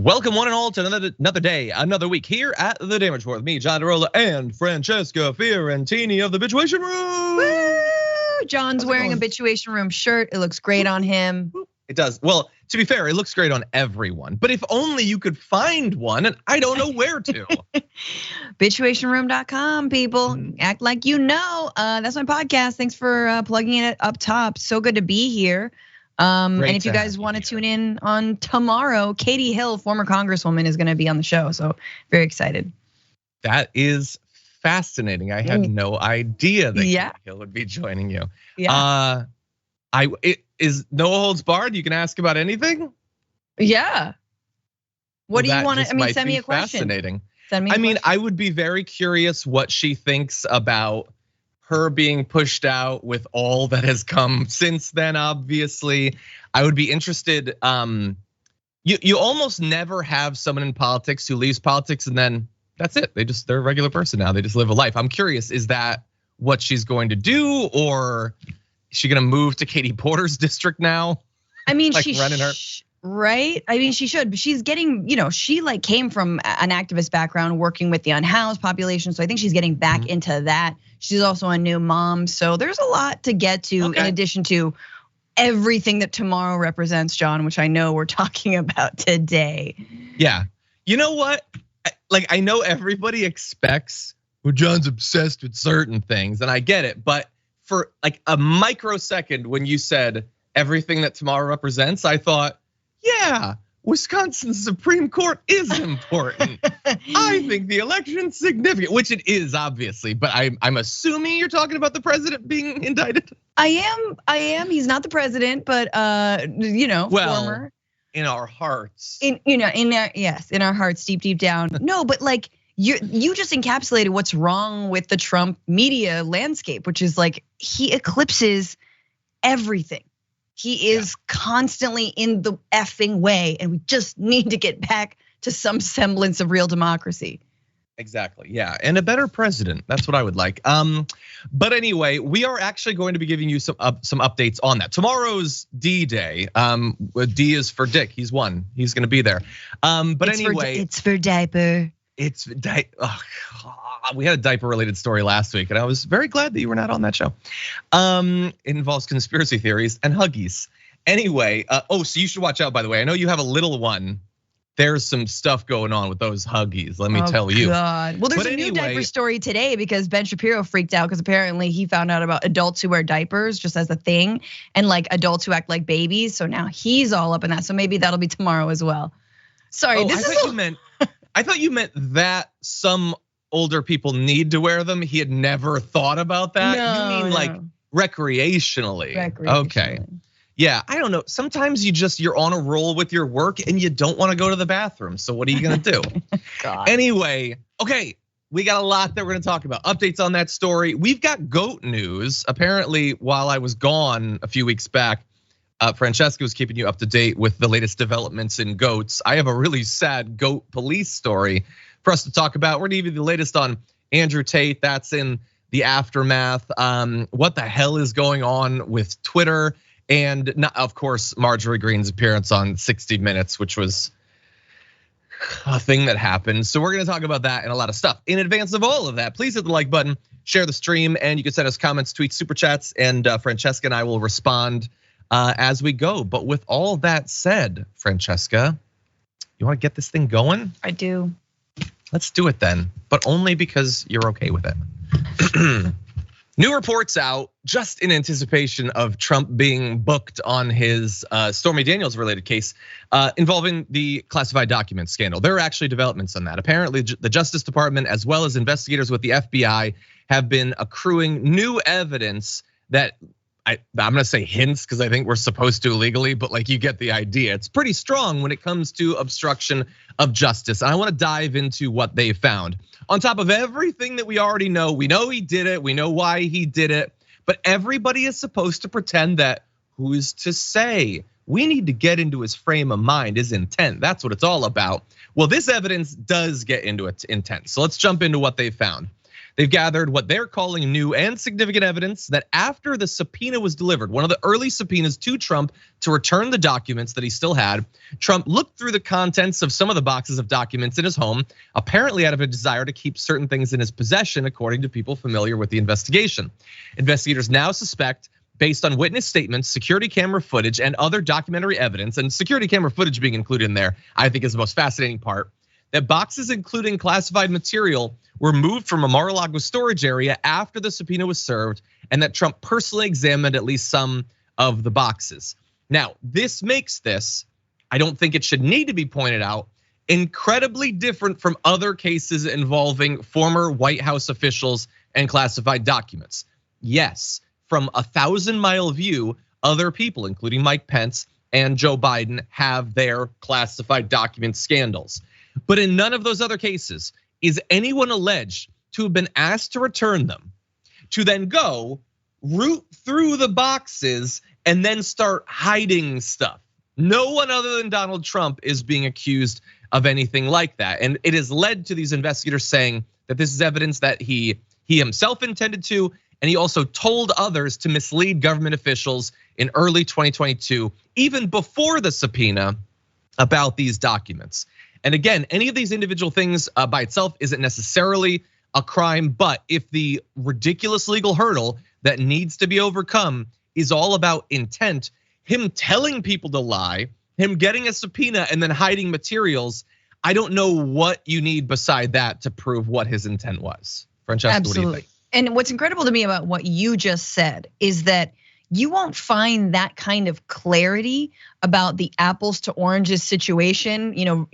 Welcome one and all to another day, another week here at the Damage Report with me, Iadarola, and Francesca Fiorentini of the Bitchuation Room. Woo! John's wearing a Bitchuation Room shirt. It looks great on him. It does. Well, to be fair, it looks great on everyone. But if only you could find one, and I don't know where to. Bitchuationroom.com, people. Act like you know. That's my podcast. Thanks for plugging it up top. So good to be here. And if you guys want to tune in on tomorrow, Katie Hill, former Congresswoman, is going to be on the show. So very excited. That is fascinating. I had no idea that Katie Hill would be joining you. Yeah. It is no holds barred. You can ask about anything. Yeah. What do you want to? I mean, send me a question. Fascinating. Send me. I mean, I would be very curious what she thinks about her being pushed out with all that has come since then. Obviously, I would be interested. You almost never have someone in politics who leaves politics and then that's it. They're a regular person now. They just live a life. I'm curious, is that what she's going to do, or is she going to move to Katie Porter's district now? I mean, like running her. Right? I mean, she should, but she's getting, she like came from an activist background working with the unhoused population. So I think she's getting back into that. She's also a new mom. So there's a lot to get to in addition to everything that tomorrow represents, John, which I know we're talking about today. Yeah. You know what? Like, I know everybody expects, well, John's obsessed with certain things, and I get it. But for like a microsecond when you said everything that tomorrow represents, I thought, yeah, Wisconsin's Supreme Court is important. I think the election's significant, which it is obviously, but I'm assuming you're talking about the president being indicted. I am. He's not the president, but former. In our hearts. In our hearts, deep down. No, but like you just encapsulated what's wrong with the Trump media landscape, which is like he eclipses everything. He is constantly in the effing way, and we just need to get back to some semblance of real democracy. Exactly, yeah, and a better president. That's what I would like. But anyway, we are actually going to be giving you some updates on that. Tomorrow's D-Day. D is for Dick. He's one. He's going to be there. But anyway, it's for diaper. We had a diaper-related story last week, and I was very glad that you were not on that show. It involves conspiracy theories and Huggies. Anyway, so you should watch out, by the way. I know you have a little one. There's some stuff going on with those Huggies, let me tell you. God. Well, there's a new diaper story today because Ben Shapiro freaked out because apparently he found out about adults who wear diapers just as a thing and like adults who act like babies. So now he's all up in that. So maybe that'll be tomorrow as well. Sorry, I thought you meant that some older people need to wear them. He had never thought about that. No, you mean like recreationally? Okay. Yeah, I don't know. Sometimes you're on a roll with your work and you don't want to go to the bathroom. So what are you gonna do? God. Anyway, okay, we got a lot that we're gonna talk about. Updates on that story. We've got goat news. Apparently, while I was gone a few weeks back, Francesca was keeping you up to date with the latest developments in goats. I have a really sad goat police story for us to talk about. We're gonna give you the latest on Andrew Tate. That's in the aftermath. What the hell is going on with Twitter? And not, of course, Marjorie Greene's appearance on 60 Minutes, which was a thing that happened. So we're gonna talk about that and a lot of stuff. In advance of all of that, please hit the like button, share the stream, and you can send us comments, tweets, super chats, and Francesca and I will respond as we go. But with all that said, Francesca, you wanna get this thing going? I do. Let's do it then, but only because you're okay with it. New reports out just in anticipation of Trump being booked on his Stormy Daniels related case involving the classified documents scandal. There are actually developments on that. Apparently the Justice Department as well as investigators with the FBI have been accruing new evidence that I'm gonna say hints because I think we're supposed to legally, but like you get the idea. It's pretty strong when it comes to obstruction of justice. And I wanna dive into what they found. On top of everything that we already know, we know he did it, we know why he did it, but everybody is supposed to pretend that who's to say? We need to get into his frame of mind, his intent. That's what it's all about. Well, this evidence does get into its intent. So let's jump into what they found. They've gathered what they're calling new and significant evidence that after the subpoena was delivered, one of the early subpoenas to Trump to return the documents that he still had, Trump looked through the contents of some of the boxes of documents in his home, apparently out of a desire to keep certain things in his possession, according to people familiar with the investigation. Investigators now suspect, based on witness statements, security camera footage, and other documentary evidence, and security camera footage being included in there, I think is the most fascinating part, that boxes including classified material were moved from a Mar-a-Lago storage area after the subpoena was served, and that Trump personally examined at least some of the boxes. Now, this makes this, I don't think it should need to be pointed out, incredibly different from other cases involving former White House officials and classified documents. Yes, from a 1,000-mile view, other people, including Mike Pence and Joe Biden, have their classified document scandals. But in none of those other cases is anyone alleged to have been asked to return them, to then go root through the boxes and then start hiding stuff. No one other than Donald Trump is being accused of anything like that. And it has led to these investigators saying that this is evidence that he himself intended to, and he also told others to mislead government officials in early 2022, even before the subpoena, about these documents. And again, any of these individual things by itself isn't necessarily a crime, but if the ridiculous legal hurdle that needs to be overcome is all about intent, him telling people to lie, him getting a subpoena and then hiding materials, I don't know what you need beside that to prove what his intent was. Francesca, Absolutely. What do you think? And what's incredible to me about what you just said is that you won't find that kind of clarity about the apples to oranges situation,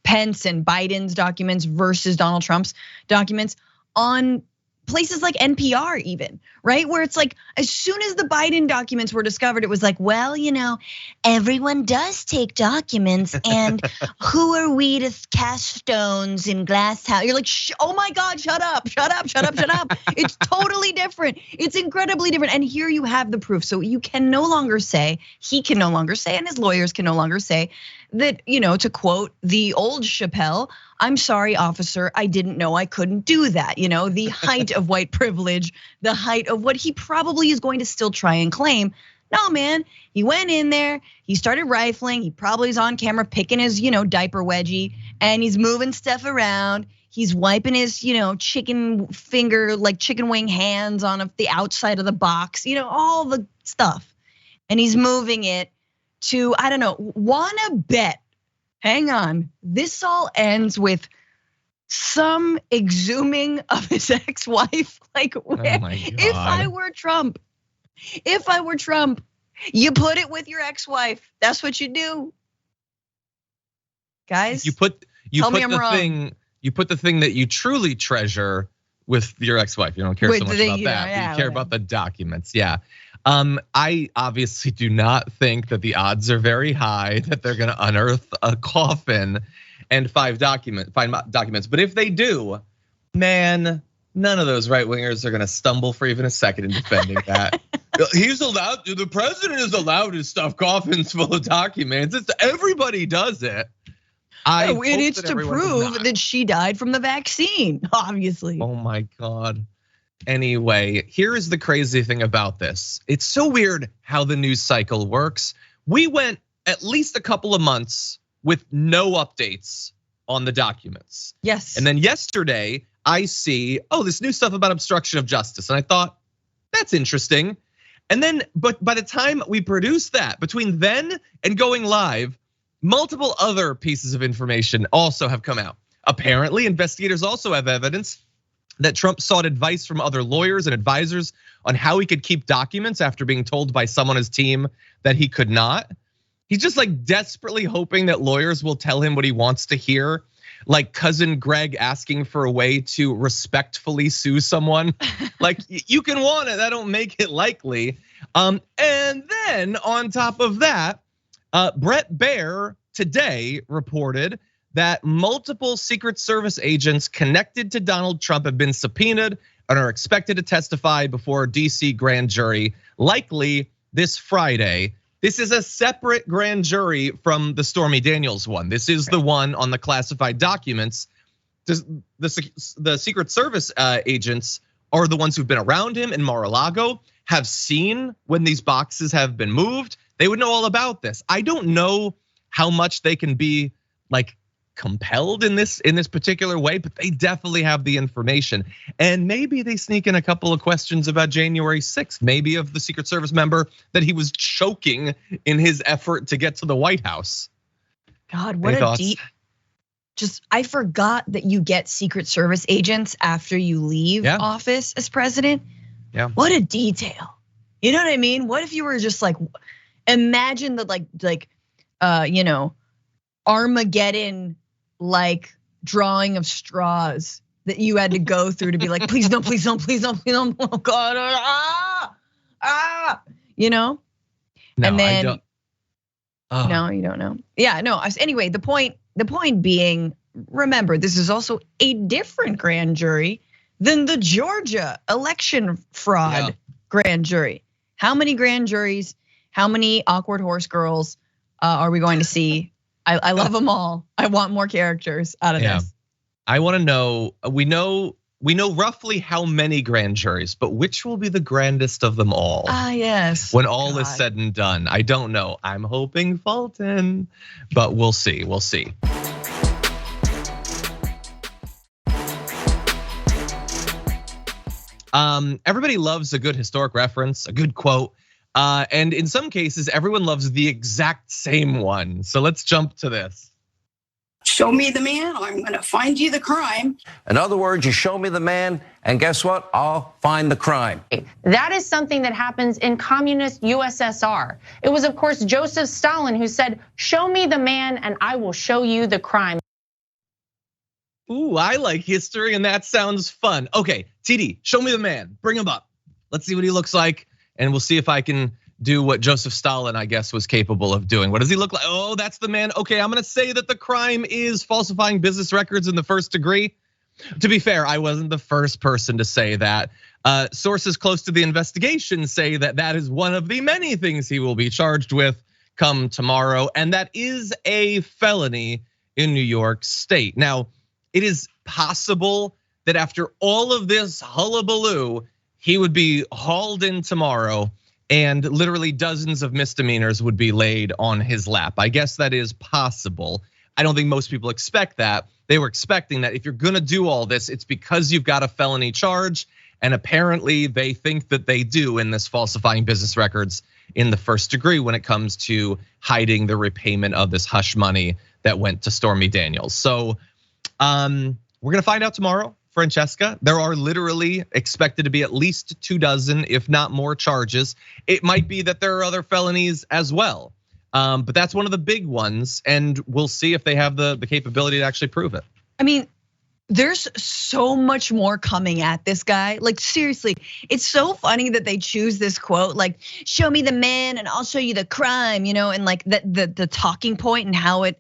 Pence and Biden's documents versus Donald Trump's documents on places like NPR even, right? Where it's like, as soon as the Biden documents were discovered, it was like, well, everyone does take documents, and who are we to cast stones in glass house? You're like, oh my God, shut up. It's totally different. It's incredibly different. And here you have the proof. So you can no longer say, he can no longer say, and his lawyers can no longer say that, to quote the old Chappelle, I'm sorry, officer, I didn't know I couldn't do that. The height of white privilege, the height of what he probably is going to still try and claim. No, man, he went in there, he started rifling, he probably is on camera picking his, diaper wedgie, and he's moving stuff around. He's wiping his, chicken finger, like chicken wing hands on the outside of the box, all the stuff. And he's moving it to, I don't know, wanna bet, hang on, this all ends with some exhuming of his ex-wife. Like, where, if I were Trump, you put it with your ex-wife. That's what you do. Guys, you put the thing that you truly treasure with your ex-wife. You don't care so much about that. You care about the documents. Yeah. I obviously do not think that the odds are very high that they're gonna unearth a coffin and find documents. But if they do, man, none of those right wingers are gonna stumble for even a second in defending that. The president is allowed to stuff coffins full of documents. Everybody does it. And it's to prove that she died from the vaccine, obviously. Oh my God. Anyway, here is the crazy thing about this. It's so weird how the news cycle works. We went at least a couple of months with no updates on the documents. Yes. And then yesterday I see, this new stuff about obstruction of justice. And I thought, that's interesting. And then, but by the time we produced that, between then and going live, multiple other pieces of information also have come out. Apparently, investigators also have evidence that Trump sought advice from other lawyers and advisors on how he could keep documents after being told by someone on his team that he could not. He's just like desperately hoping that lawyers will tell him what he wants to hear, like cousin Greg asking for a way to respectfully sue someone. Like, you can want it, that don't make it likely. And then on top of that, Brett Baer today reported that multiple Secret Service agents connected to Donald Trump have been subpoenaed and are expected to testify before a DC grand jury, likely this Friday. This is a separate grand jury from the Stormy Daniels one. This is the one on the classified documents. the Secret Service agents are the ones who've been around him in Mar-a-Lago, have seen when these boxes have been moved. They would know all about this. I don't know how much they can be like compelled in this particular way, but they definitely have the information. And maybe they sneak in a couple of questions about January 6th, maybe of the Secret Service member that he was choking in his effort to get to the White House. God, what a deep. I forgot that you get Secret Service agents after you leave office as president. Yeah. What a detail. You know what I mean? What if you were just like, imagine the Armageddon like drawing of straws that you had to go through to be like, please don't, please don't, please don't, please don't. Oh God, you know? No, and then, I don't. Oh. No, you don't know. Yeah, no. Anyway, the point being, remember, this is also a different grand jury than the Georgia election fraud grand jury. How many grand juries, how many awkward horse girls are we going to see? I love them all. I want more characters out of this. I want to know, we know roughly how many grand juries, but which will be the grandest of them all? Yes. When all is said and done. I don't know. I'm hoping Fulton, but we'll see. We'll see. Everybody loves a good historic reference, a good quote. And in some cases, everyone loves the exact same one. So let's jump to this. Show me the man, I'm gonna find you the crime. In other words, you show me the man, and guess what? I'll find the crime. That is something that happens in communist USSR. It was, of course, Joseph Stalin who said, show me the man and I will show you the crime. Ooh, I like history and that sounds fun. Okay, TD, show me the man, bring him up. Let's see what he looks like. And we'll see if I can do what Joseph Stalin, I guess, was capable of doing. What does he look like? Oh, that's the man. Okay, I'm gonna say that the crime is falsifying business records in the first degree. To be fair, I wasn't the first person to say that. Sources close to the investigation say that that is one of the many things he will be charged with come tomorrow. And that is a felony in New York State. Now, it is possible that after all of this hullabaloo, he would be hauled in tomorrow and literally dozens of misdemeanors would be laid on his lap. I guess that is possible. I don't think most people expect that. They were expecting that if you're gonna do all this, it's because you've got a felony charge. And apparently they think that they do in this falsifying business records in the first degree when it comes to hiding the repayment of this hush money that went to Stormy Daniels. So we're gonna find out tomorrow. Francesca, there are literally expected to be at least 24, if not more charges. It might be that there are other felonies as well, but that's one of the big ones, and we'll see if they have the capability to actually prove it. I mean, there's so much more coming at this guy. Like seriously, it's so funny that they choose this quote, like show me the man and I'll show you the crime, and like the talking point and how it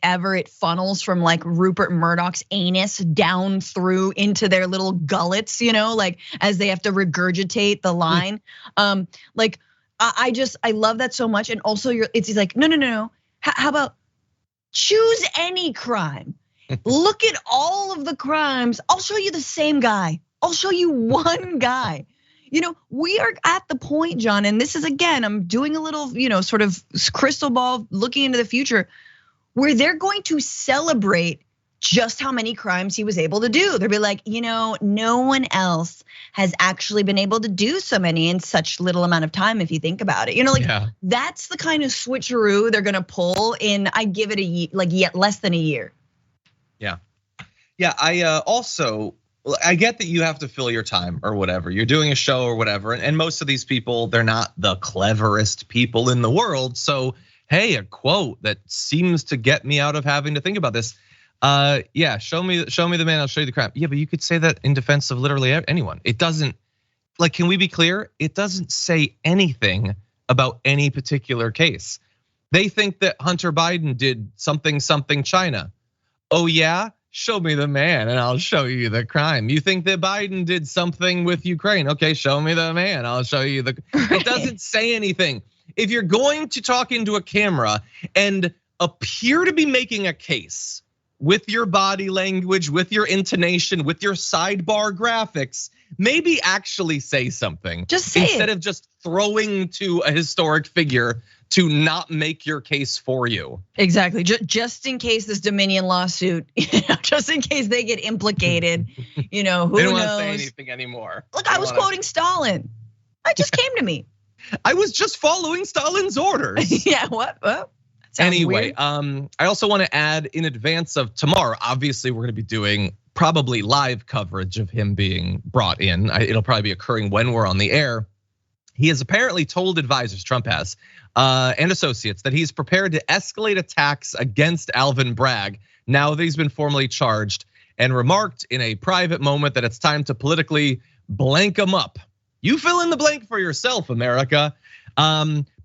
funnels from like Rupert Murdoch's anus down through into their little gullets, like as they have to regurgitate the line. Like I love that so much. And also it's like, no. How about choose any crime? Look at all of the crimes. I'll show you the same guy. I'll show you one guy. We are at the point, John, and this is again, I'm doing a little, sort of crystal ball looking into the future, where they're going to celebrate just how many crimes he was able to do. They'll be like, no one else has actually been able to do so many in such little amount of time, if you think about it. That's the kind of switcheroo they're gonna pull in. I give it yet less than a year. Yeah. I get that you have to fill your time or whatever. You're doing a show or whatever, and most of these people, they're not the cleverest people in the world. So, hey, a quote that seems to get me out of having to think about this. Yeah, show me the man, I'll show you the crime. Yeah, but you could say that in defense of literally anyone. It doesn't, like, can we be clear? It doesn't say anything about any particular case. They think that Hunter Biden did something China. Oh yeah, show me the man and I'll show you the crime. You think that Biden did something with Ukraine? Okay, show me the man, I'll show you the. It doesn't say anything. If you're going to talk into a camera and appear to be making a case with your body language, with your intonation, with your sidebar graphics, maybe actually say something. Just say instead it. of just throwing to a historic figure to not make your case for you. Exactly. Just in case this Dominion lawsuit, just in case they get implicated, who they don't knows? want to say anything anymore. Look, I was quoting Stalin. It just came to me. I was just following Stalin's orders. Yeah, what? Anyway, weird. I also want to add in advance of tomorrow, obviously we're going to be doing probably live coverage of him being brought in. It'll probably be occurring when we're on the air. He has apparently told advisors, Trump has, and associates, that he's prepared to escalate attacks against Alvin Bragg now that he's been formally charged, and remarked in a private moment that it's time to politically blank him up. You fill in the blank for yourself, America.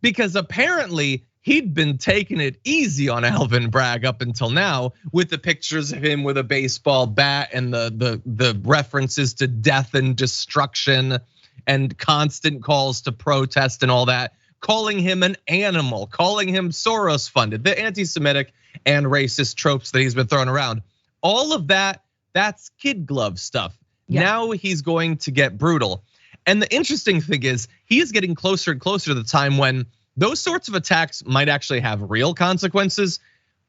Because apparently he'd been taking it easy on Alvin Bragg up until now, with the pictures of him with a baseball bat and the references to death and destruction and constant calls to protest and all that, calling him an animal, calling him Soros funded, the anti-Semitic and racist tropes that he's been throwing around. All of that's kid glove stuff. Yeah. Now he's going to get brutal. And the interesting thing is, he is getting closer and closer to the time when those sorts of attacks might actually have real consequences.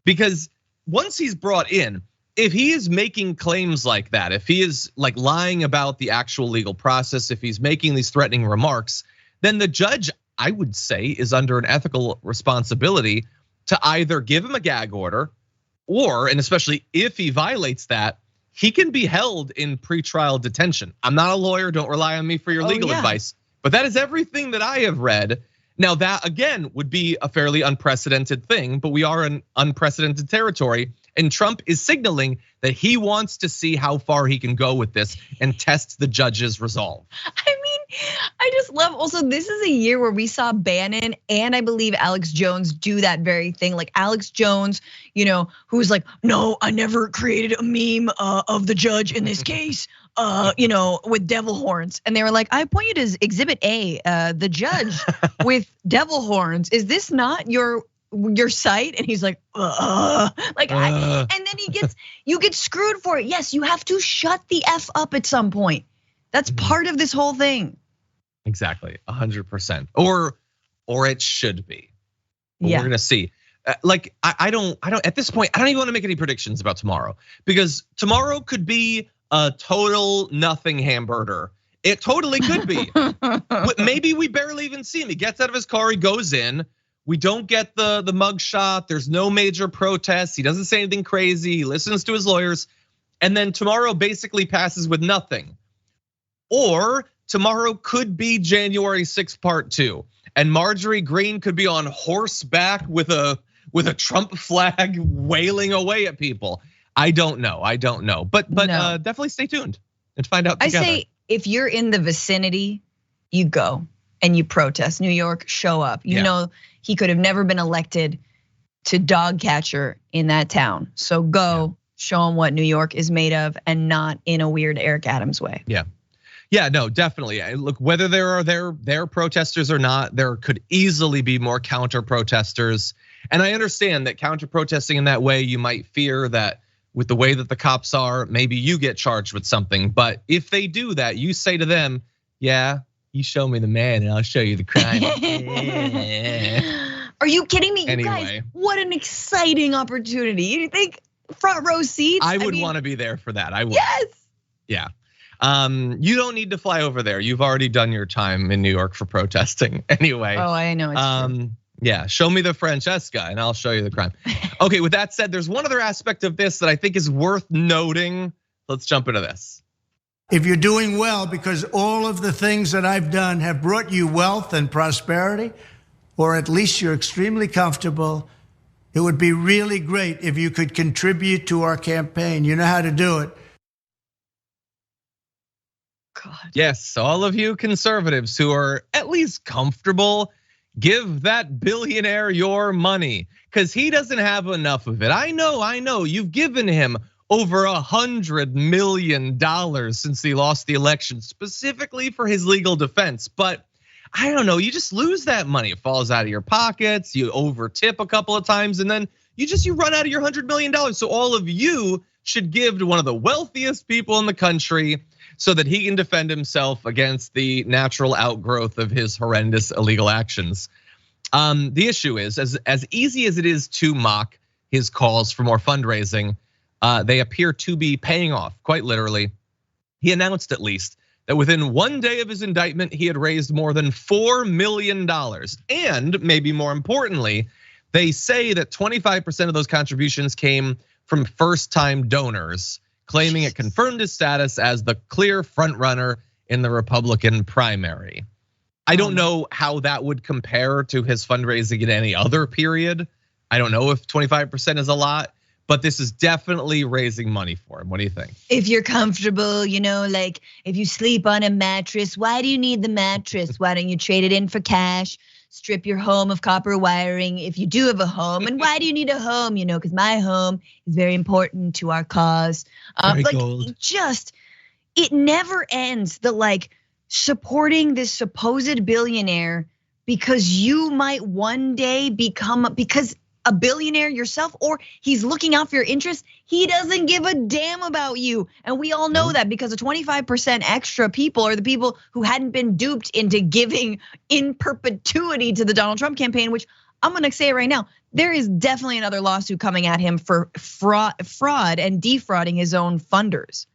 Because once he's brought in, if he is making claims like that, if he is like lying about the actual legal process, if he's making these threatening remarks, then the judge, I would say, is under an ethical responsibility to either give him a gag order, or, and especially if he violates that, he can be held in pretrial detention. I'm not a lawyer, don't rely on me for your legal advice, but that is everything that I have read. Now that again would be a fairly unprecedented thing, but we are in unprecedented territory, and Trump is signaling that he wants to see how far he can go with this and test the judge's resolve. I mean, I just love, also this is a year where we saw Bannon and I believe Alex Jones do that very thing. Like Alex Jones, who's like, no, I never created a meme of the judge in this case, with devil horns. And they were like, I point you to Exhibit A, the judge with devil horns. Is this not your site? And he's like, and then you get screwed for it. Yes, you have to shut the F up at some point. That's part of this whole thing. Exactly, 100%. Or it should be. But yeah, we're gonna see. I don't at this point, I don't even want to make any predictions about tomorrow, because tomorrow could be a total nothing hamburger. It totally could be. Maybe we barely even see him. He gets out of his car, he goes in. We don't get the mug shot. There's no major protests. He doesn't say anything crazy. He listens to his lawyers. And then tomorrow basically passes with nothing. Or tomorrow could be January 6th part 2. And Marjorie Greene could be on horseback with a Trump flag wailing away at people. I don't know. But no. Definitely stay tuned and find out together. I say if you're in the vicinity, you go and you protest. New York, show up. You know he could have never been elected to dog catcher in that town. So go show him what New York is made of, and not in a weird Eric Adams way. Yeah, no, definitely. Look, whether there are there protesters or not, there could easily be more counter protesters. And I understand that counter protesting in that way, you might fear that with the way that the cops are, maybe you get charged with something. But if they do that, you say to them, yeah, you show me the man and I'll show you the crime. Are you kidding me? Anyway. You guys, what an exciting opportunity. You think front row seats? I would want to be there for that. I would. Yes. Yeah. You don't need to fly over there. You've already done your time in New York for protesting anyway. Oh, I know, it's true. Yeah, show me the Francesca and I'll show you the crime. Okay, with that said, there's one other aspect of this that I think is worth noting. Let's jump into this. If you're doing well because all of the things that I've done have brought you wealth and prosperity, or at least you're extremely comfortable, it would be really great if you could contribute to our campaign. You know how to do it. God. Yes, all of you conservatives who are at least comfortable, give that billionaire your money, because he doesn't have enough of it. I know, you've given him over $100 million since he lost the election, specifically for his legal defense. But I don't know, you just lose that money. It falls out of your pockets, you over tip a couple of times, and then you run out of your $100 million. So all of you should give to one of the wealthiest people in the country so that he can defend himself against the natural outgrowth of his horrendous illegal actions. The issue is, as easy as it is to mock his calls for more fundraising, they appear to be paying off, quite literally. He announced at least that within 1 day of his indictment, he had raised more than $4 million. And maybe more importantly, they say that 25% of those contributions came from first-time donors, claiming it confirmed his status as the clear frontrunner in the Republican primary. I don't know how that would compare to his fundraising in any other period. I don't know if 25% is a lot, but this is definitely raising money for him. What do you think? If you're comfortable, like if you sleep on a mattress, why do you need the mattress? Why don't you trade it in for cash? Strip your home of copper wiring if you do have a home. And why do you need a home? Because my home is very important to our cause. It never ends. Supporting this supposed billionaire because you might one day because a billionaire yourself, or he's looking out for your interests. He doesn't give a damn about you. And we all know that because the 25% extra people are the people who hadn't been duped into giving in perpetuity to the Donald Trump campaign, which I'm gonna say it right now. There is definitely another lawsuit coming at him for fraud and defrauding his own funders.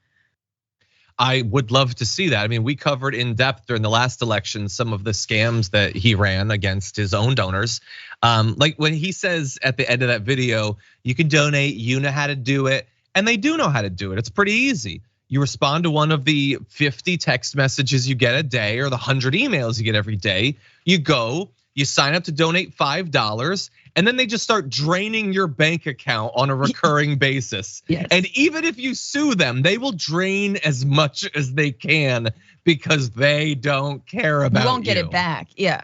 I would love to see that. I mean, we covered in depth during the last election some of the scams that he ran against his own donors. Like when he says at the end of that video, you can donate, you know how to do it. And they do know how to do it. It's pretty easy. You respond to one of the 50 text messages you get a day or the 100 emails you get every day. You go, you sign up to donate $5, and then they just start draining your bank account on a recurring basis. Yes. And even if you sue them, they will drain as much as they can because they don't care about you. You won't get it back, yeah.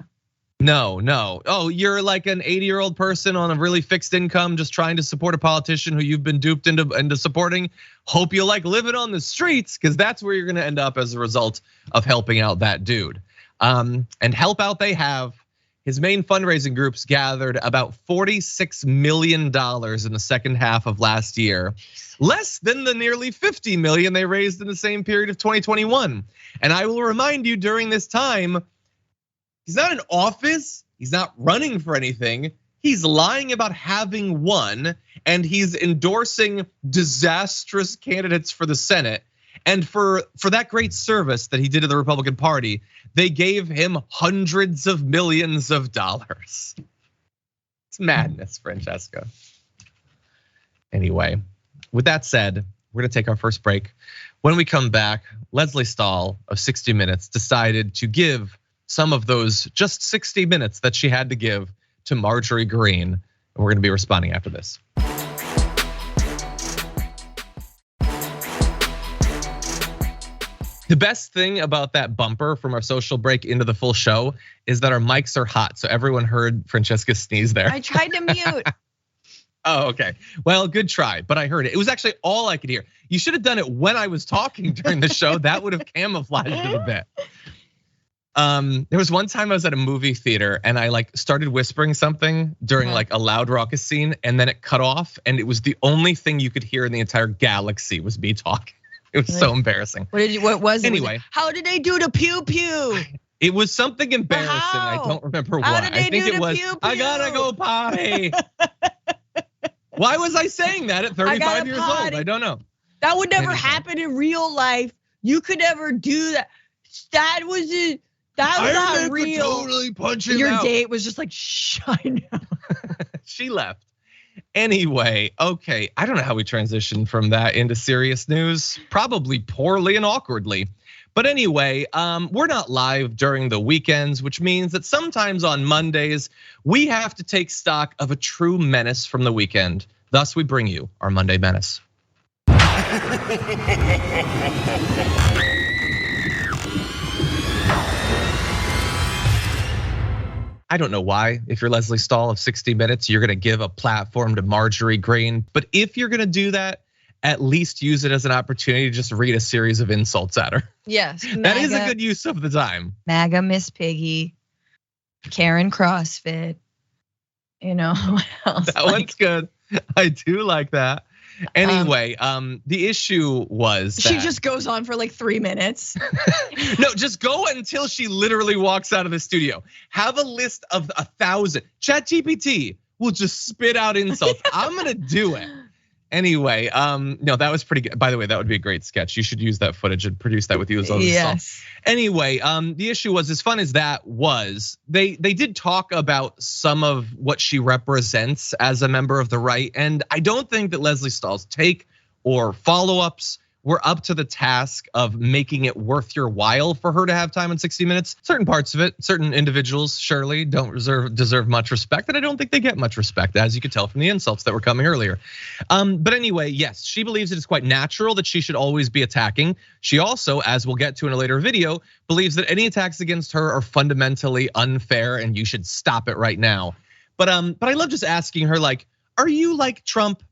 No. Oh, you're like an 80-year-old person on a really fixed income just trying to support a politician who you've been duped into supporting. Hope you like living on the streets because that's where you're gonna end up as a result of helping out that dude. And help out they have. His main fundraising groups gathered about $46 million in the second half of last year, less than the nearly $50 million they raised in the same period of 2021. And I will remind you during this time, he's not in office, he's not running for anything. He's lying about having won, and he's endorsing disastrous candidates for the Senate. And for that great service that he did to the Republican Party, they gave him hundreds of millions of dollars. It's madness, Francesca. Anyway, with that said, we're gonna take our first break. When we come back, Leslie Stahl of 60 Minutes decided to give some of those just 60 minutes that she had to give to Marjorie Greene. And we're gonna be responding after this. The best thing about that bumper from our social break into the full show is that our mics are hot. So everyone heard Francesca sneeze there. I tried to mute. Oh, okay. Well, good try, but I heard it. It was actually all I could hear. You should have done it when I was talking during the show. That would have camouflaged it a bit. There was one time I was at a movie theater and I started whispering something during a loud raucous scene, and then it cut off, and it was the only thing you could hear in the entire galaxy was me talking. It was so embarrassing. What was it? Anyway, how did they do the pew pew? It was something embarrassing. I don't remember what. I think it was. Pew, pew? I gotta go potty. Why was I saying that at 35 years old? I don't know. That would never happen in real life. You could never do that. That was it. That was not real. Totally punching Your out. date was just like, shh, I know. She left. Anyway, okay, I don't know how we transitioned from that into serious news. Probably poorly and awkwardly. But anyway, we're not live during the weekends, which means that sometimes on Mondays, we have to take stock of a true menace from the weekend. Thus, we bring you our Monday Menace. I don't know why, if you're Leslie Stahl of 60 Minutes, you're gonna give a platform to Marjorie Greene. But if you're gonna do that, at least use it as an opportunity to just read a series of insults at her. Yes, that is a good use of the time. MAGA Miss Piggy, Karen CrossFit, what else? That one's good. I do like that. Anyway, the issue was she just goes on for like 3 minutes. No, just go until she literally walks out of the studio. Have a list of 1,000. ChatGPT will just spit out insults. I'm gonna do it. Anyway, no, that was pretty good. By the way, that would be a great sketch. You should use that footage and produce that with you as well. Yes. Anyway, the issue was, as fun as that was, they did talk about some of what she represents as a member of the right. And I don't think that Lesley Stahl's take or follow-ups were up to the task of making it worth your while for her to have time in 60 Minutes. Certain parts of it, certain individuals surely don't deserve much respect, and I don't think they get much respect, as you could tell from the insults that were coming earlier. But anyway, yes, she believes it is quite natural that she should always be attacking. She also, as we'll get to in a later video, believes that any attacks against her are fundamentally unfair and you should stop it right now. But I love just asking her, like, are you like Trump?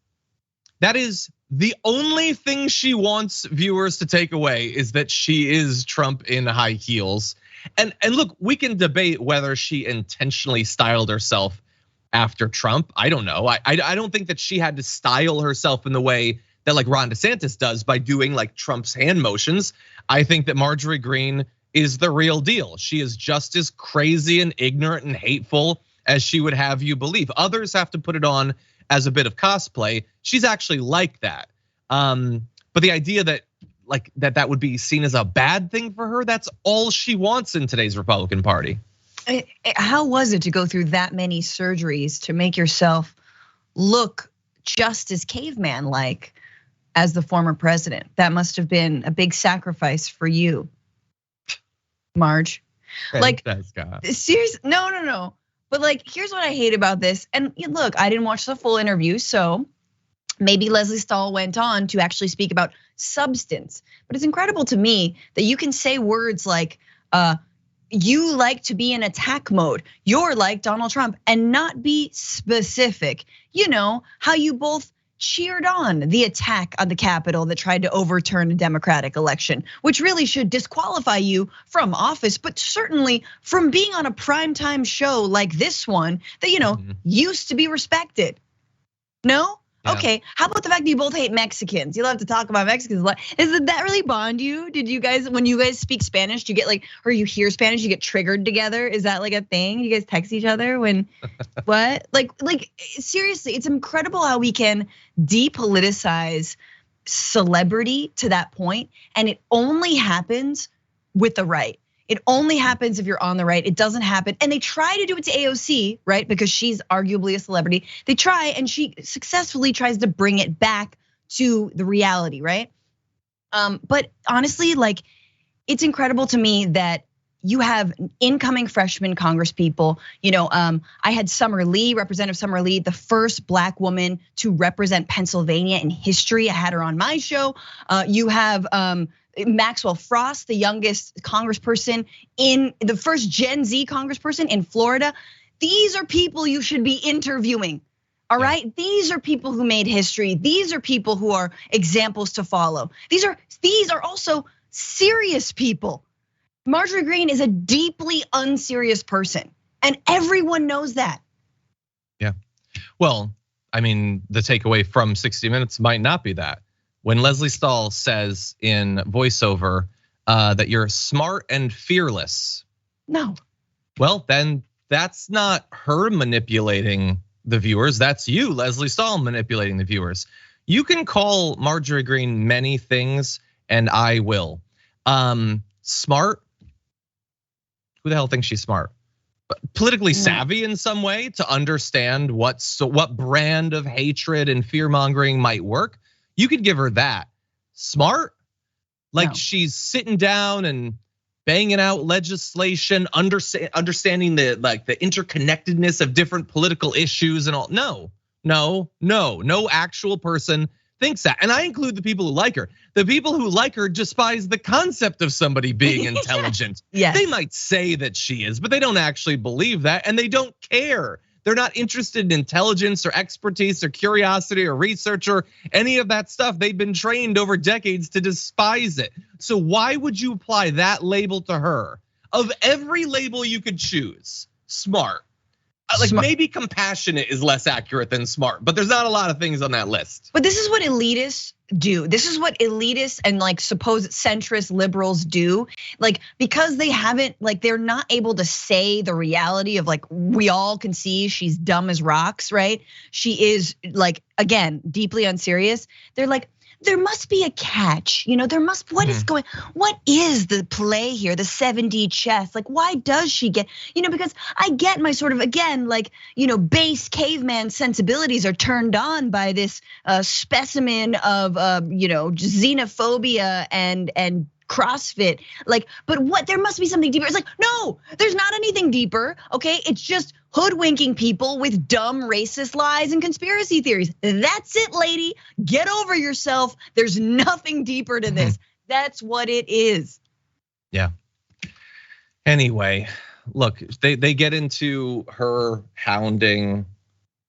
That is the only thing she wants viewers to take away, is that she is Trump in high heels. And look, we can debate whether she intentionally styled herself after Trump. I don't know. I don't think that she had to style herself in the way that like Ron DeSantis does by doing like Trump's hand motions. I think that Marjorie Greene is the real deal. She is just as crazy and ignorant and hateful as she would have you believe. Others have to put it on as a bit of cosplay. She's actually like that. But the idea that like that would be seen as a bad thing for her, that's all she wants in today's Republican Party. How was it to go through that many surgeries to make yourself look just as caveman-like as the former president? That must have been a big sacrifice for you, Marge. Like, seriously, no. But like, here's what I hate about this. And look, I didn't watch the full interview, so maybe Lesley Stahl went on to actually speak about substance. But it's incredible to me that you can say words like, you like to be in attack mode, you're like Donald Trump, and not be specific. You know, how you both cheered on the attack on the Capitol that tried to overturn a Democratic election, which really should disqualify you from office, but certainly from being on a primetime show like this one that, used to be respected. No? Yeah. Okay, how about the fact that you both hate Mexicans? You love to talk about Mexicans a lot. Does that really bond you? Did you guys, when you guys speak Spanish, do you get like, or you hear Spanish, you get triggered together? Is that like a thing? You guys text each other when, what? Like seriously, it's incredible how we can depoliticize celebrity to that point, and it only happens with the right. It only happens if you're on the right. It doesn't happen. And they try to do it to AOC, right? Because she's arguably a celebrity. They try, and she successfully tries to bring it back to the reality, right? But honestly, like, it's incredible to me that you have incoming freshman congresspeople. I had Summer Lee, Representative Summer Lee, the first Black woman to represent Pennsylvania in history. I had her on my show. You have Maxwell Frost, the youngest congressperson the first Gen Z congressperson in Florida. These are people you should be interviewing, all right? These are people who made history. These are people who are examples to follow. These are also serious people. Marjorie Greene is a deeply unserious person, and everyone knows that. Yeah, well, I mean, the takeaway from 60 Minutes might not be that. When Lesley Stahl says in voiceover that you're smart and fearless. No. Well, then that's not her manipulating the viewers. That's you, Lesley Stahl, manipulating the viewers. You can call Marjorie Greene many things, and I will. Smart? Who the hell thinks she's smart? Politically savvy in some way to understand what brand of hatred and fear mongering might work. You could give her that. Smart? Like she's sitting down and banging out legislation, understanding the interconnectedness of different political issues and all. No actual person thinks that. And I include the people who like her. The people who like her despise the concept of somebody being intelligent. Yes. They might say that she is, but they don't actually believe that, and they don't care. They're not interested in intelligence or expertise or curiosity or research or any of that stuff. They've been trained over decades to despise it. So why would you apply that label to her? Of every label you could choose, smart, Like maybe compassionate is less accurate than smart, but there's not a lot of things on that list. But this is what elitists do. This is what elitists and like supposed centrist liberals do. Like, because they haven't, like, they're not able to say the reality of, like, we all can see she's dumb as rocks, right? She is, like, again, deeply unserious. They're like, there must be a catch, there must, what is the play here, the 7D chess? Like, why does she get, because I get my sort of, again, like, base caveman sensibilities are turned on by this specimen of, xenophobia and CrossFit, like, but what, there must be something deeper. It's like, no, there's not anything deeper, okay? It's just hoodwinking people with dumb racist lies and conspiracy theories. That's it, lady. Get over yourself. There's nothing deeper to this. That's what it is. Yeah. Anyway, look, they get into her hounding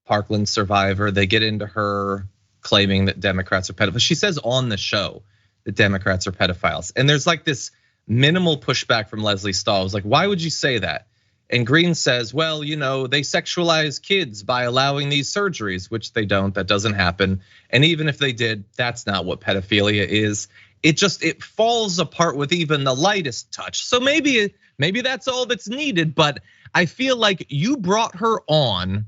Parkland survivor. They get into her claiming that Democrats are pedophiles. She says on the show that Democrats are pedophiles. And there's like this minimal pushback from Leslie Stahl. It was like, why would you say that? And Green says, well, they sexualize kids by allowing these surgeries, which they don't, that doesn't happen. And even if they did, that's not what pedophilia is. It falls apart with even the lightest touch. So maybe that's all that's needed, but I feel like you brought her on.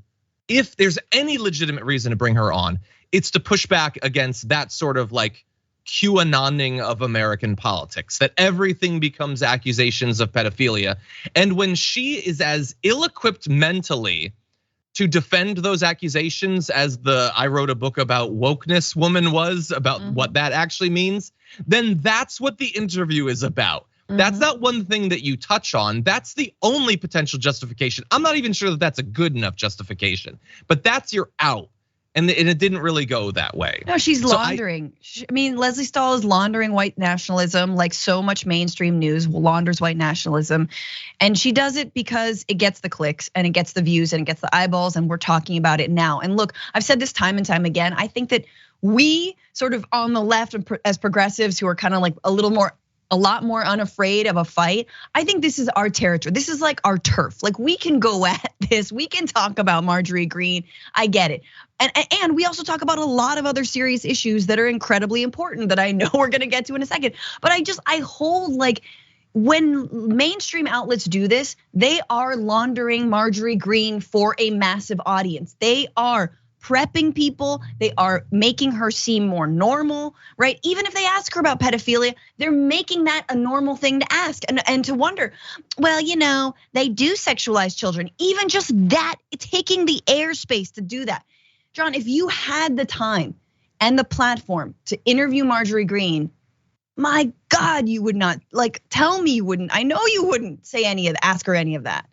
If there's any legitimate reason to bring her on, it's to push back against that sort of like QAnoning of American politics, that everything becomes accusations of pedophilia. And when she is as ill-equipped mentally to defend those accusations as I wrote a book about wokeness woman was, about what that actually means, then that's what the interview is about. That's not one thing that you touch on. That's the only potential justification. I'm not even sure that that's a good enough justification, but that's your out. And it didn't really go that way. No, she's laundering. I mean, Leslie Stahl is laundering white nationalism, like so much mainstream news launders white nationalism. And she does it because it gets the clicks and it gets the views and it gets the eyeballs, and we're talking about it now. And look, I've said this time and time again. I think that we sort of on the left as progressives who are kind of like a lot more unafraid of a fight. I think this is our territory. This is like our turf. Like, we can go at this. We can talk about Marjorie Greene. I get it. And we also talk about a lot of other serious issues that are incredibly important that I know we're gonna get to in a second. But I hold, like, when mainstream outlets do this, they are laundering Marjorie Greene for a massive audience. They are prepping people, they are making her seem more normal, right? Even if they ask her about pedophilia, they're making that a normal thing to ask and to wonder, well, they do sexualize children. Even just that, taking the airspace to do that. John, if you had the time and the platform to interview Marjorie Greene, my God, you would not, like, tell me you wouldn't. I know you wouldn't say ask her any of that.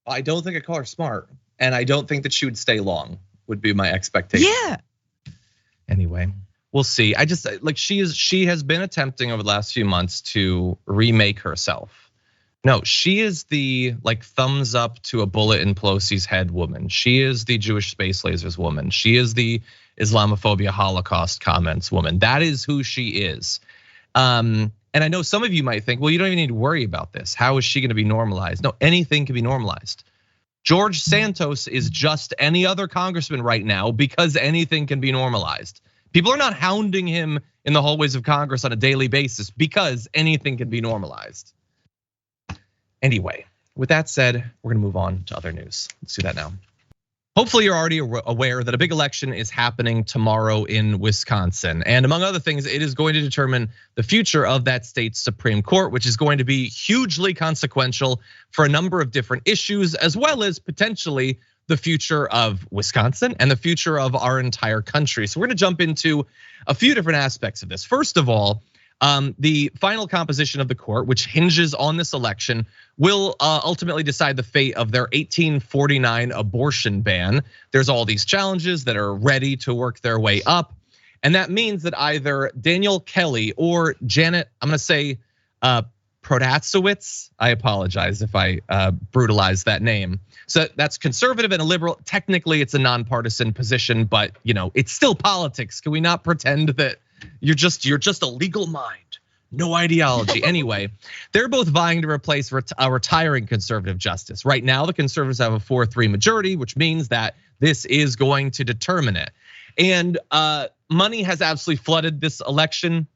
I don't think I'd call her smart, and I don't think that she would stay long, would be my expectation. Yeah. Anyway, we'll see. I just, like, she has been attempting over the last few months to remake herself. No, she is the, like, thumbs up to a bullet in Pelosi's head woman. She is the Jewish space lasers woman. She is the Islamophobia Holocaust comments woman. That is who she is. And I know some of you might think, well, you don't even need to worry about this. How is she gonna be normalized? No, anything can be normalized. George Santos is just any other congressman right now because anything can be normalized. People are not hounding him in the hallways of Congress on a daily basis because anything can be normalized. Anyway, with that said, we're gonna move on to other news. Let's do that now. Hopefully you're already aware that a big election is happening tomorrow in Wisconsin. And among other things, it is going to determine the future of that state's Supreme Court, which is going to be hugely consequential for a number of different issues, as well as potentially the future of Wisconsin and the future of our entire country. So we're gonna jump into a few different aspects of this. First of all, the final composition of the court, which hinges on this election, will ultimately decide the fate of their 1849 abortion ban. There's all these challenges that are ready to work their way up. And that means that either Daniel Kelly or Janet, I'm gonna say Protasewicz, I apologize if I brutalized that name. So that's conservative and a liberal. Technically, it's a nonpartisan position, but it's still politics. Can we not pretend that you're just a legal mind? No ideology. Anyway, they're both vying to replace a retiring conservative justice. Right now, the conservatives have a 4-3 majority, which means that this is going to determine it. And money has absolutely flooded this election.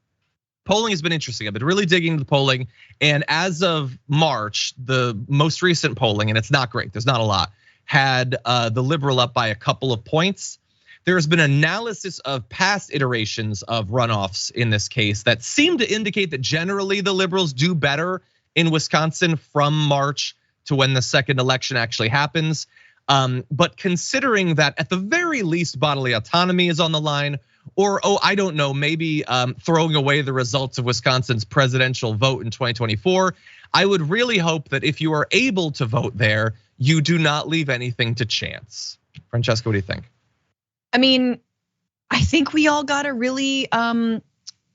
Polling has been interesting. I've been really digging into the polling. And as of March, the most recent polling, and it's not great, there's not a lot, had the Liberal up by a couple of points. There's been analysis of past iterations of runoffs in this case that seem to indicate that generally the Liberals do better in Wisconsin from March to when the second election actually happens. But considering that at the very least bodily autonomy is on the line, or I don't know, maybe throwing away the results of Wisconsin's presidential vote in 2024, I would really hope that if you are able to vote there, you do not leave anything to chance. Francesca, what do you think? I mean, I think we all got a really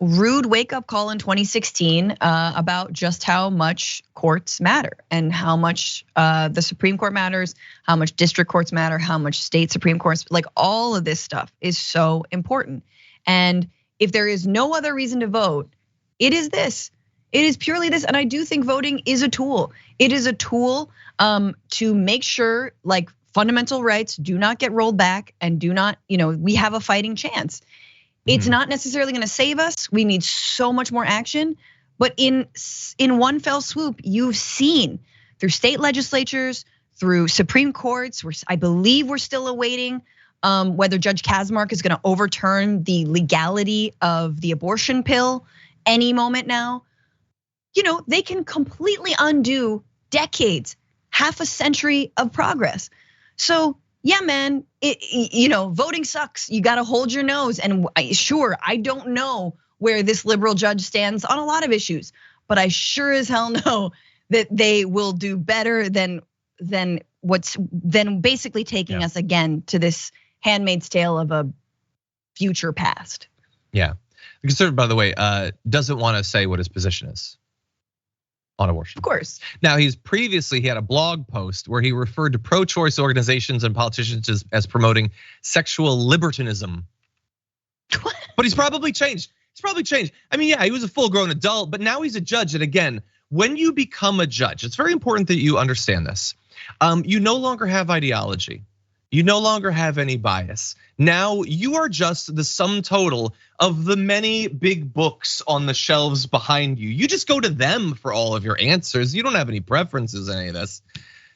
rude wake-up call in 2016 about just how much courts matter and how much the Supreme Court matters, how much district courts matter, how much state Supreme Courts, like all of this stuff is so important. And if there is no other reason to vote, it is this. It is purely this, and I do think voting is a tool. It is a tool to make sure, like, fundamental rights do not get rolled back and do not, we have a fighting chance. It's not necessarily gonna save us. We need so much more action. But in one fell swoop, you've seen through state legislatures, through Supreme Courts, I believe we're still awaiting whether Judge Kaczmarek is gonna overturn the legality of the abortion pill any moment now. They can completely undo decades, half a century of progress. So yeah, man, voting sucks. You gotta hold your nose. And sure, I don't know where this liberal judge stands on a lot of issues, but I sure as hell know that they will do better than basically taking us again to this Handmaid's Tale of a future past. Yeah, the conservative, by the way, doesn't want to say what his position is on abortion. Of course. Now he had a blog post where he referred to pro-choice organizations and politicians as promoting sexual libertinism. What? But he's probably changed. I mean, yeah, he was a full-grown adult, but now he's a judge. And again, when you become a judge, it's very important that you understand this. You no longer have ideology. You no longer have any bias. Now you are just the sum total of the many big books on the shelves behind you. You just go to them for all of your answers. You don't have any preferences in any of this.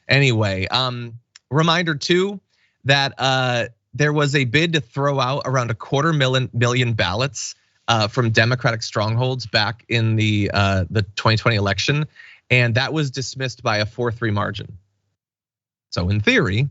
Anyway, reminder too that there was a bid to throw out around 250,000 ballots from Democratic strongholds back in the 2020 election, and that was dismissed by a 4-3 margin. So in theory,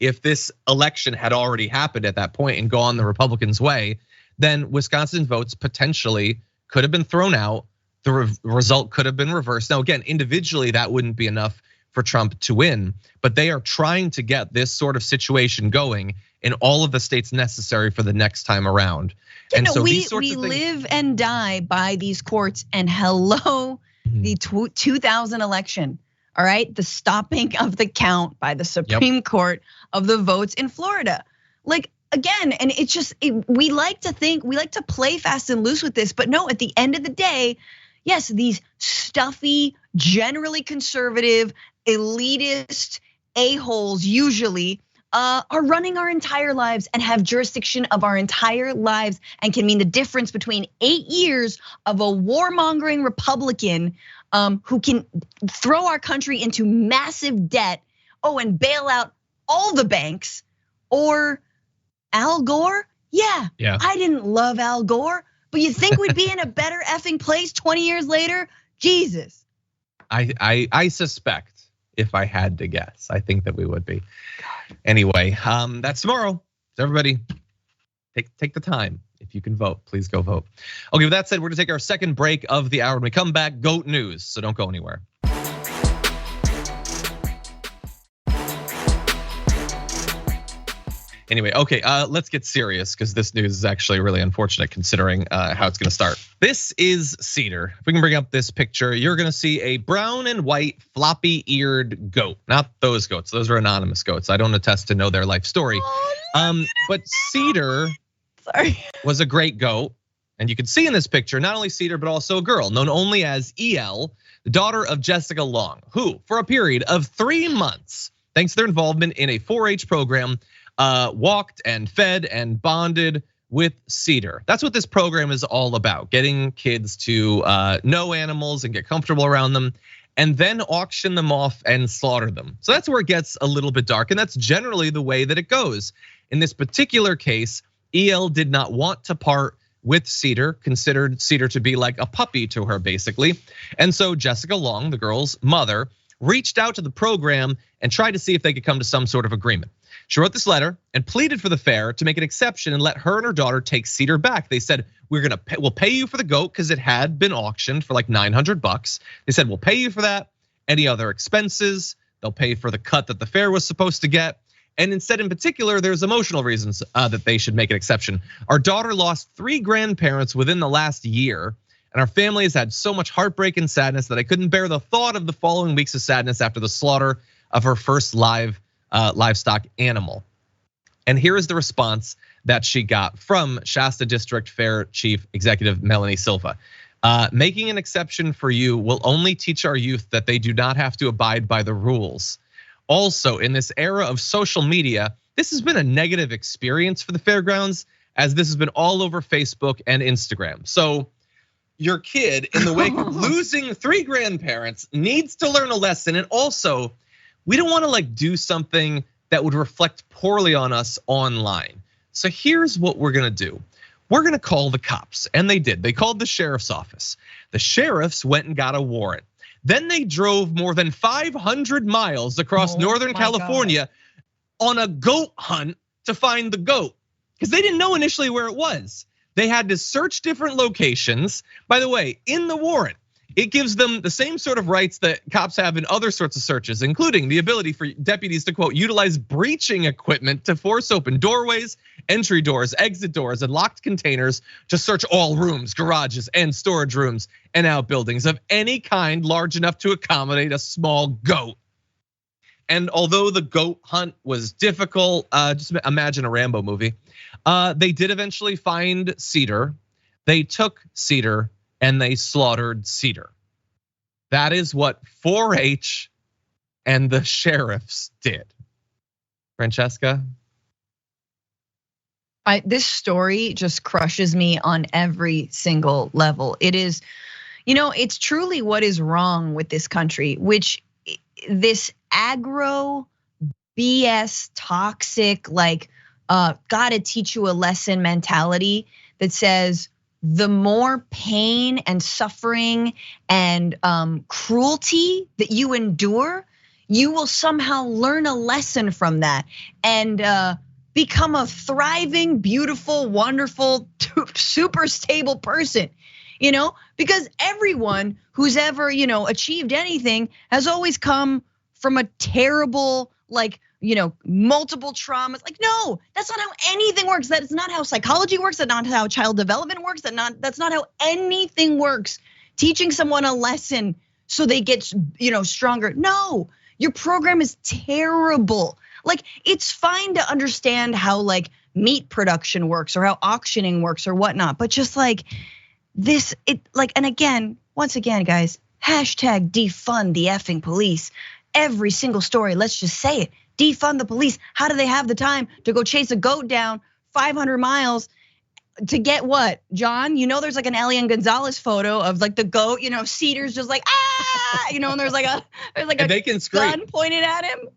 if this election had already happened at that point and gone the Republicans' way, then Wisconsin votes potentially could have been thrown out. The result could have been reversed. Now, again, individually, that wouldn't be enough for Trump to win, but they are trying to get this sort of situation going in all of the states necessary for the next time around. And so we live and die by these courts. And hello, the 2000 election. All right, the stopping of the count by the Supreme Court of the votes in Florida. Like, again, and it's just, we like to play fast and loose with this, but no, at the end of the day, yes, these stuffy, generally conservative, elitist a-holes usually are running our entire lives and have jurisdiction of our entire lives and can mean the difference between 8 years of a warmongering Republican who can throw our country into massive debt, and bail out all the banks, or Al Gore. Yeah, I didn't love Al Gore, but you think we'd be in a better effing place 20 years later? Jesus. I suspect, if I had to guess, I think that we would be. Anyway, that's tomorrow. So everybody, take the time. If you can vote, please go vote. Okay, with that said, we're gonna take our second break of the hour. When we come back, GOAT news, so don't go anywhere. Anyway, okay, let's get serious because this news is actually really unfortunate considering how it's gonna start. This is Cedar. If we can bring up this picture, you're gonna see a brown and white floppy-eared goat. Not those goats, those are anonymous goats. I don't attest to know their life story. But Cedar was a great goat. And you can see in this picture, not only Cedar, but also a girl known only as EL, the daughter of Jessica Long, who for a period of 3 months, thanks to their involvement in a 4-H program, walked and fed and bonded with Cedar. That's what this program is all about, getting kids to know animals and get comfortable around them, and then auction them off and slaughter them. So that's where it gets a little bit dark, and that's generally the way that it goes. In this particular case, EL did not want to part with Cedar, considered Cedar to be like a puppy to her, basically. And so Jessica Long, the girl's mother, reached out to the program and tried to see if they could come to some sort of agreement. She wrote this letter and pleaded for the fair to make an exception and let her and her daughter take Cedar back. They said, we'll pay you for the goat because it had been auctioned for like $900. They said, we'll pay you for that. Any other expenses, they'll pay for the cut that the fair was supposed to get. And instead, in particular, there's emotional reasons that they should make an exception. Our daughter lost 3 grandparents within the last year, and our family has had so much heartbreak and sadness that I couldn't bear the thought of the following weeks of sadness after the slaughter of her first livestock animal. And here is the response that she got from Shasta District Fair Chief Executive Melanie Silva. Making an exception for you will only teach our youth that they do not have to abide by the rules. Also, in this era of social media, this has been a negative experience for the fairgrounds, as this has been all over Facebook and Instagram. So your kid, in the wake of losing 3 grandparents, needs to learn a lesson. And also, we don't want to like do something that would reflect poorly on us online. So here's what we're gonna do. We're gonna call the cops, and they did. They called the sheriff's office. The sheriffs went and got a warrant. Then they drove more than 500 miles across Northern California on a goat hunt to find the goat, because they didn't know initially where it was. They had to search different locations. By the way, in the warrant, it gives them the same sort of rights that cops have in other sorts of searches, including the ability for deputies to, quote, utilize breaching equipment to force open doorways, entry doors, exit doors, and locked containers to search all rooms, garages, and storage rooms and outbuildings of any kind large enough to accommodate a small goat. And although the goat hunt was difficult, just imagine a Rambo movie, they did eventually find Cedar. They took Cedar and they slaughtered Cedar. That is what 4-H and the sheriffs did. Francesca? This story just crushes me on every single level. It is, it's truly what is wrong with this country, which this aggro BS toxic, like gotta teach you a lesson mentality that says the more pain and suffering and cruelty that you endure, you will somehow learn a lesson from that and become a thriving, beautiful, wonderful, super stable person, because everyone who's ever, achieved anything has always come from a terrible, multiple traumas. Like, no, that's not how anything works. That is not how psychology works. That's not how child development works. That's not how anything works. Teaching someone a lesson so they get, stronger. No, your program is terrible. Like, it's fine to understand how meat production works or how auctioning works or whatnot, but just this, and again, once again, guys, hashtag defund the effing police. Every single story, let's just say it. Defund the police. How do they have the time to go chase a goat down 500 miles to get what? John, there's an Elian Gonzalez photo of the goat, Cedar's just and there's a they can scream. Gun pointed at him.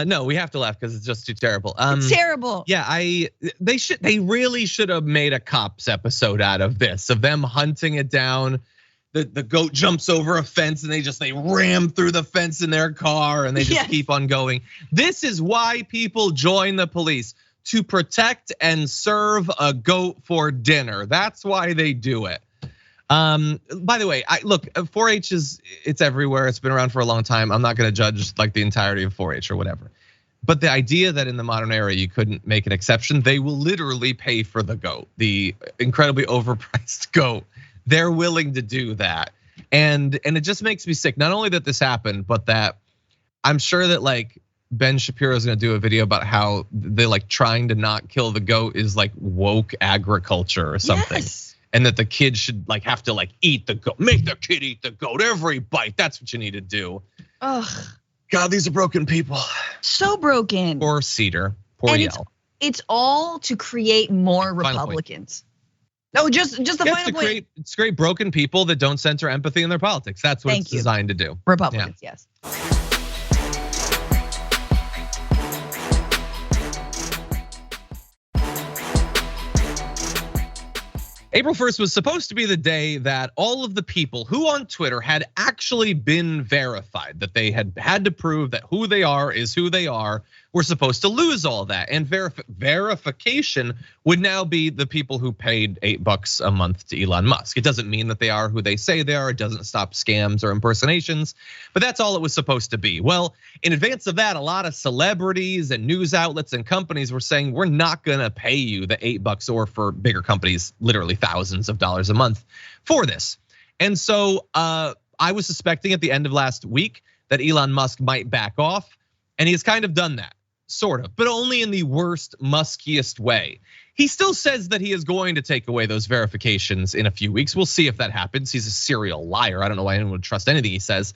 No, we have to laugh because it's just too terrible. It's terrible. Yeah, they really should have made a cops episode out of this, of them hunting it down. The goat jumps over a fence and they ram through the fence in their car and they just keep on going. This is why people join the police, to protect and serve a goat for dinner. That's why they do it. By the way, look, 4-H it's everywhere. It's been around for a long time. I'm not gonna judge the entirety of 4-H or whatever. But the idea that in the modern era you couldn't make an exception, they will literally pay for the goat, the incredibly overpriced goat. They're willing to do that. And it just makes me sick. Not only that this happened, but that I'm sure that Ben Shapiro is gonna do a video about how they like trying to not kill the goat is like woke agriculture or something. Yes. And that the kid should like have to like eat the goat, make the kid eat the goat every bite. That's what you need to do. Ugh. God, these are broken people. So broken. Poor Cedar, poor Yell. It's all to create more Republicans. No, just the final point. It's great broken people that don't center empathy in their politics. That's what it's designed to do. Republicans, yes. April 1st was supposed to be the day that all of the people who on Twitter had actually been verified, that they had to prove that who they are is who they are, were supposed to lose all that. And verification would now be the people who paid $8 a month to Elon Musk. It doesn't mean that they are who they say they are. It doesn't stop scams or impersonations, but that's all it was supposed to be. Well, in advance of that, a lot of celebrities and news outlets and companies were saying, we're not gonna pay you the $8, or for bigger companies, literally thousands of dollars a month for this. And so I was suspecting at the end of last week that Elon Musk might back off, and he has kind of done that. Sort of, but only in the worst, muskiest way. He still says that he is going to take away those verifications in a few weeks. We'll see if that happens. He's a serial liar. I don't know why anyone would trust anything he says,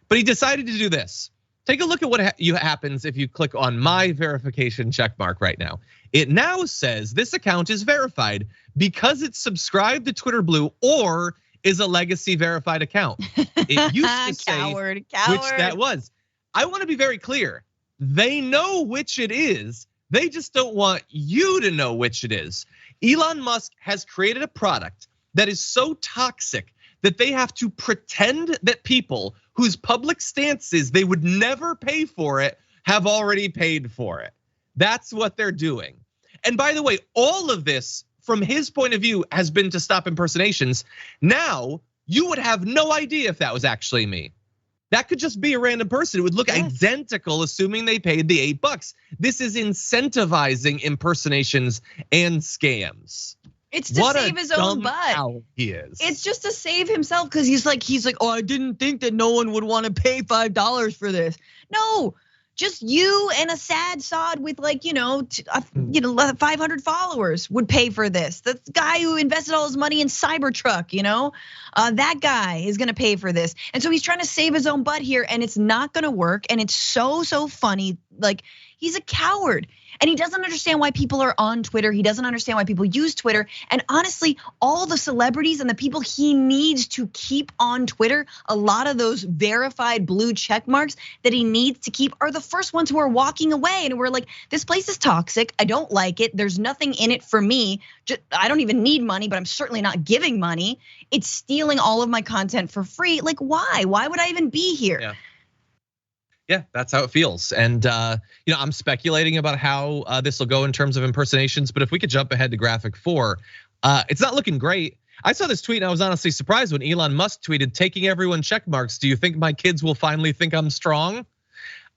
but he decided to do this. Take a look at what happens if you click on my verification check mark right now. It now says this account is verified because it's subscribed to Twitter Blue or is a legacy verified account. It used to say which that was. I want to be very clear. They know which it is. They just don't want you to know which it is. Elon Musk has created a product that is so toxic that they have to pretend that people whose public stance is they would never pay for it have already paid for it. That's what they're doing. And by the way, all of this from his point of view has been to stop impersonations. Now, you would have no idea if that was actually me. That could just be a random person. It would look identical, assuming they paid the $8. This is incentivizing impersonations and scams. It's to save his own butt. He is. It's just to save himself because he's like, oh, I didn't think that no one would want to pay $5 for this. No, just you and a sad sod with 500 followers would pay for this. The guy who invested all his money in Cybertruck, that guy is gonna pay for this. And so he's trying to save his own butt here, and it's not gonna work. And it's so funny. Like, he's a coward. And he doesn't understand why people are on Twitter. He doesn't understand why people use Twitter. And honestly, all the celebrities and the people he needs to keep on Twitter, a lot of those verified blue check marks that he needs to keep are the first ones who are walking away. And we're like, this place is toxic. I don't like it. There's nothing in it for me. I don't even need money, but I'm certainly not giving money. It's stealing all of my content for free. Like, why? Why would I even be here? Yeah, that's how it feels. And I'm speculating about how this will go in terms of impersonations, but if we could jump ahead to graphic 4, it's not looking great. I saw this tweet and I was honestly surprised when Elon Musk tweeted, taking everyone check marks. Do you think my kids will finally think I'm strong?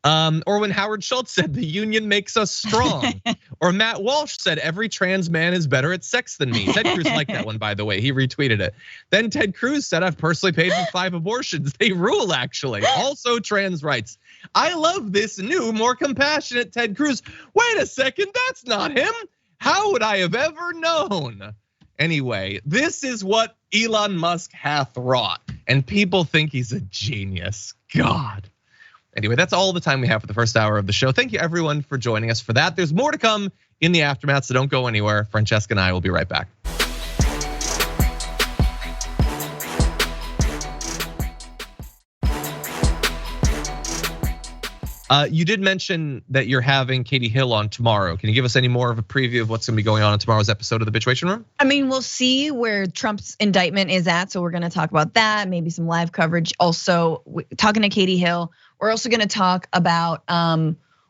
Or when Howard Schultz said the union makes us strong. Or Matt Walsh said every trans man is better at sex than me. Ted Cruz liked that one, by the way, he retweeted it. Then Ted Cruz said I've personally paid for 5 abortions. They rule, actually. Also trans rights. I love this new, more compassionate Ted Cruz. Wait a second, that's not him. How would I have ever known? Anyway, this is what Elon Musk hath wrought. And people think he's a genius. God. Anyway, that's all the time we have for the first hour of the show. Thank you everyone for joining us for that. There's more to come in the aftermath, so don't go anywhere. Francesca and I will be right back. You did mention that you're having Katie Hill on tomorrow. Can you give us any more of a preview of what's gonna be going on in tomorrow's episode of the Bitchwation Room? I mean, we'll see where Trump's indictment is at. So we're gonna talk about that, maybe some live coverage. Also, talking to Katie Hill, we're also gonna talk about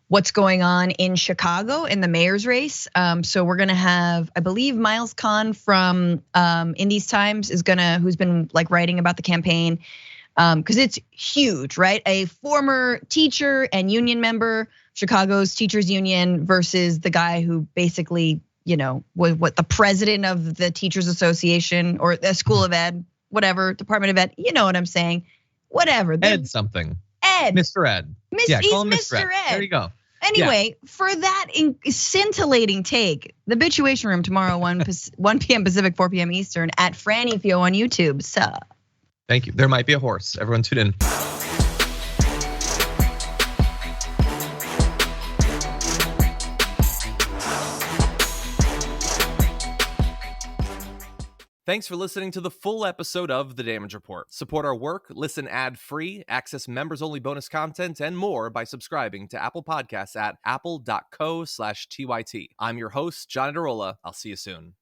what's going on in Chicago in the mayor's race. So we're gonna have, I believe, Miles Kahn from In These Times who's been like writing about the campaign. Because it's huge, right? A former teacher and union member, Chicago's teachers union, versus the guy who basically, was the president of the Teachers Association or the School of Ed, whatever, Department of Ed. You know what I'm saying? Whatever. Ed something. Ed. Mr. Ed. He's call him Mr. Ed. There you go. Anyway, for that scintillating take, the Bitchuation Room tomorrow, 1 p.m. Pacific, 4 p.m. Eastern at Franny Fio on YouTube. Thank you. There might be a horse. Everyone tune in. Thanks for listening to the full episode of The Damage Report. Support our work, listen ad-free, access members-only bonus content, and more by subscribing to Apple Podcasts at apple.co/TYT. I'm your host, John Iadarola. I'll see you soon.